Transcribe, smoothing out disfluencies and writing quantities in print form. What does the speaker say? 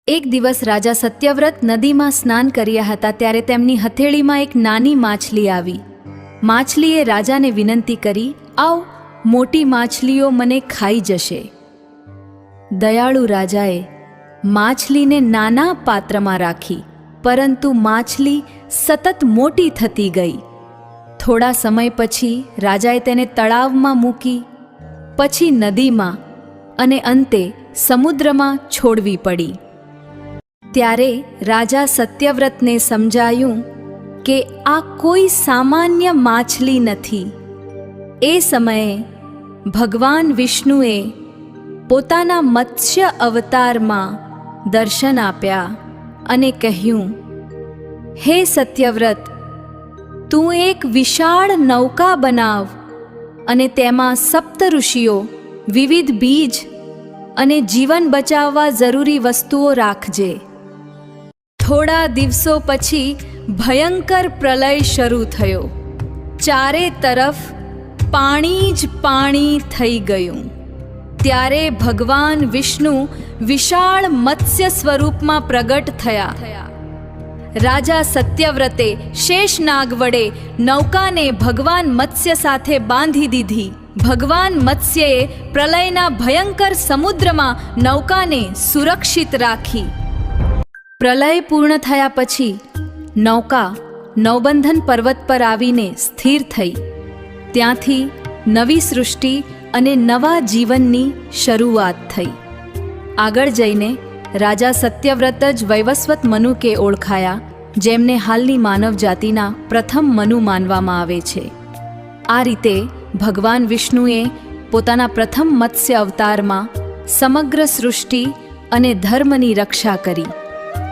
એક દિવસ રાજા સત્યવ્રત નદીમાં સ્નાન કર્યા હતા ત્યારે તેમની હથેળીમાં એક નાની માછલી આવી. માછલીએ રાજાને વિનંતી કરી, આવ, મોટી માછલીઓ મને ખાઈ જશે. દયાળુ રાજાએ માછલીને નાના પાત્રમાં રાખી, પરંતુ માછલી સતત મોટી થતી ગઈ. થોડા સમય પછી રાજાએ તેને તળાવમાં મૂકી, પછી નદીમાં અને અંતે સમુદ્રમાં છોડવી પડી. ત્યારે રાજા સત્યવ્રતને સમજાયું કે આ કોઈ સામાન્ય માછલી નથી. એ સમયે ભગવાન વિષ્ણુએ પોતાના મત્સ્ય અવતારમાં દર્શન આપ્યા અને કહ્યું, હે સત્યવ્રત, તું એક વિશાળ નૌકા બનાવ અને તેમાં સપ્ત ઋષિઓ, વિવિધ બીજ અને જીવન બચાવવા જરૂરી વસ્તુઓ રાખજે. થોડા દિવસો પછી ભયંકર પ્રલય શરૂ થયો. ચારે તરફ પાણી જ પાણી થઈ ગયું. ત્યારે ભગવાન વિષ્ણુ વિશાળ મત્સ્ય સ્વરૂપમાં પ્રગટ થયા. રાજા સત્યવ્રતે શેષનાગ વડે નૌકાને ભગવાન મત્સ્ય સાથે બાંધી દીધી. ભગવાન મત્સ્યએ પ્રલયના ભયંકર સમુદ્રમાં નૌકાને સુરક્ષિત રાખી. પ્રલય પૂર્ણ થયા પછી નૌકા નૌબંધન પર્વત પર આવીને સ્થિર થઈ. ત્યાંથી નવી સૃષ્ટિ અને નવા જીવનની શરૂઆત થઈ. આગળ જઈને રાજા સત્યવ્રત જ વૈવસ્વત મનુ કે ઓળખાયા, જેમને હાલની માનવ જાતિના પ્રથમ મનુ માનવામાં આવે છે. આ રીતે ભગવાન વિષ્ણુએ પોતાના પ્રથમ મત્સ્ય અવતારમાં સમગ્ર સૃષ્ટિ અને ધર્મની રક્ષા કરી.